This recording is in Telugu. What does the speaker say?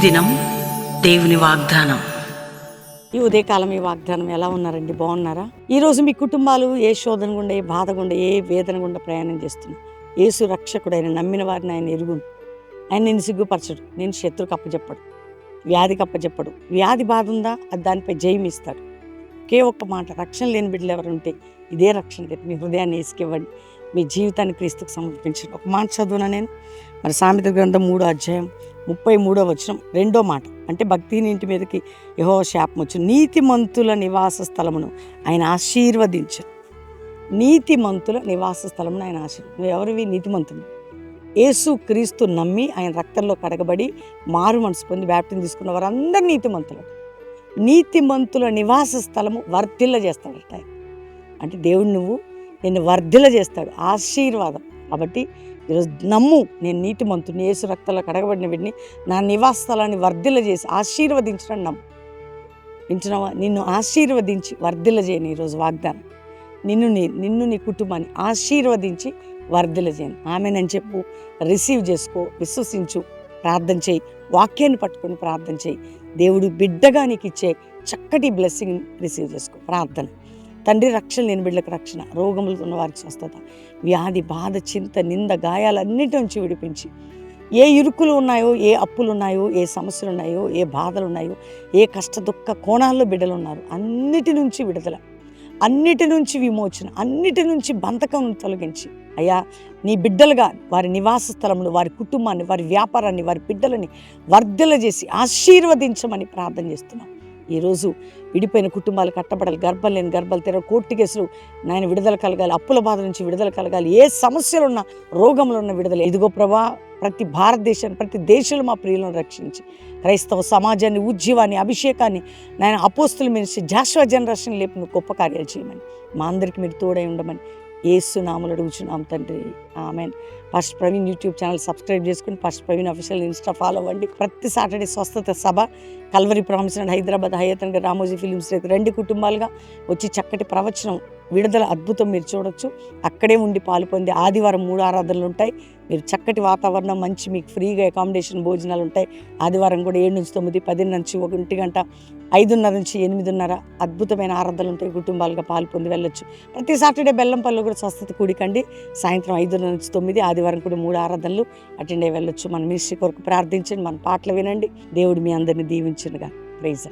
దినం దేవుని వాగ్దానం. ఈ ఉదయకాలం ఈ వాగ్దానం ఎలా ఉన్నారండి? బాగున్నారా? ఈరోజు మీ కుటుంబాలు ఏ శోధన గుండా, ఏ బాధ గుండా, ఏ వేదన గుండా ప్రయాణం చేస్తున్నా, యేసు రక్షకుడు, ఆయన నమ్మిన వారిని ఆయన ఎరుగును. ఆయన నిన్ను సిగ్గుపరచడు, నేను శత్రుకు అప్పచెప్పడు, వ్యాధికి అప్పచెప్పడు. వ్యాధి బాధ ఉందా, అది దానిపై జయం ఇస్తాడు. ఒకే ఒక్క మాట, రక్షణ లేని బిడ్డలు ఎవరు ఉంటే ఇదే రక్షణ లేదు. మీ హృదయాన్ని ఇసుకివ్వండి, మీ జీవితాన్ని క్రీస్తుకు సమర్పించండి. ఒక మాట చదువునా నేను, మరి సామెత గ్రంథం 3వ అధ్యాయం 33వ వచనం 2వ మాట. అంటే భక్తిహీన ఇంటి మీదకి యెహోవా శాపం వచ్చు, నీతిమంతుల నివాస స్థలమును ఆయన ఆశీర్వదించు. నీతిమంతుల నివాస స్థలమును ఆయన నువ్వు ఎవరివి? నీతిమంతులు. యేసు క్రీస్తు నమ్మి ఆయన రక్తంలో కడగబడి మారు మనసు పొంది బ్యాప్టిజం తీసుకున్న వారందరూ నీతిమంతులు. నీతిమంతుల నివాస స్థలము వర్ధిల్ల చేస్తాడట. అంటే దేవుడు నిన్ను వర్ధిల్ల చేస్తాడు, ఆశీర్వాదం. కాబట్టి ఈరోజు నమ్ము, నేను నీతిమంతుని, యేసు రక్తంలో కడగబడిన వీడిని, నా నివాస స్థలాన్ని వర్ధిల్ల చేసి ఆశీర్వదించడం నమ్ము. వింటున్నావా? నిన్ను ఆశీర్వదించి వర్ధిల్ల చేయను ఈరోజు వాగ్దానం. నిన్ను నీ కుటుంబాన్ని ఆశీర్వదించి వర్ధిల్ల చేయను. ఆమెనని చెప్పు, రిసీవ్ చేసుకో, విశ్వసించు, ప్రార్థన చేయి, వాక్యాన్ని పట్టుకొని ప్రార్థన చేయి. దేవుడు బిడ్డగా నీకు ఇచ్చే చక్కటి బ్లెస్సింగ్ రిసీవ్ చేసుకో. ప్రార్థన. తండ్రి, రక్షణ లేని బిడ్డలకు రక్షణ, రోగములతో ఉన్న వారికి స్వస్థత, వ్యాధి బాధ చింత నింద గాయాలన్నిటి నుంచి విడిపించి, ఏ ఇరుకులు ఉన్నాయో, ఏ అప్పులు ఉన్నాయో, ఏ సమస్యలు ఉన్నాయో, ఏ బాధలు ఉన్నాయో, ఏ కష్ట దుఃఖ కోణాల్లో బిడ్డలు ఉన్నారు, అన్నిటి నుంచి విడుదల, అన్నిటి నుంచి విమోచన, అన్నిటి నుంచి బంధకం తొలగించి, అయ్యా నీ బిడ్డలుగా వారి నివాస స్థలములు, వారి కుటుంబాన్ని, వారి వ్యాపారాన్ని, వారి బిడ్డలని వర్ధిల్ల చేసి ఆశీర్వదించమని ప్రార్థన చేస్తున్నాం. ఈరోజు విడిపోయిన కుటుంబాలు కట్టబడాలి, గర్భం లేని గర్భాలు తెరవ, కోర్టు కేసులు నాయన విడుదల కలగాలి, అప్పుల బాధ నుంచి విడుదల కలగాలి, ఏ సమస్యలున్న రోగములున్న విడుదల. ఇదిగో ప్రభా, ప్రతి భారతదేశాన్ని, ప్రతి దేశంలో మా ప్రియులను రక్షించి, క్రైస్తవ సమాజాన్ని, ఉద్యమాన్ని, అభిషేకాన్ని నాయన అపోస్తుల మినిస్ట్రీ, జాషువా జనరేషన్ లేపిన గొప్ప కార్యాలు చేయమని, మా అందరికీ మీరు తోడై ఉండమని యేసు నామములో అడుగుచున్నాం తండ్రి, amen. First Praveen YouTube channel subscribe చేసుకుని first Praveen official insta follow అవ్వండి. ప్రతి సాటర్డే స్వస్థత సభ Calvary promise and Hyderabad Hayath Nagar Ramoji films రెండు కుటుంబాలుగా వచ్చి చక్కటి ప్రవచనం, విడుదల, అద్భుతం మీరు చూడొచ్చు. అక్కడే ఉండి పాలు పొంది ఆదివారం 3 ఆరాధనలు ఉంటాయి. మీరు చక్కటి వాతావరణం, మంచి మీకు ఫ్రీగా అకామిడేషన్, భోజనాలు ఉంటాయి. ఆదివారం కూడా 7 నుంచి 9, 10 నుంచి 1 గంట, 5:30 నుంచి 8:30 అద్భుతమైన ఆరాధనలు ఉంటాయి. కుటుంబాలుగా పాలు పొంది వెళ్ళొచ్చు. ప్రతి సాటర్డే బెల్లంపల్లిలో కూడా స్వస్థత కూడికండి, సాయంత్రం 5:30 నుంచి 9, ఆదివారం కూడా 3 ఆరాధనలు అటెండ్ అయ్యి వెళ్ళొచ్చు. మన మినిస్ట్రీ కొరకు ప్రార్థించండి, మన పాటలు వినండి. దేవుడు మీ అందరినీ దీవించునుగా. ప్రైజ్.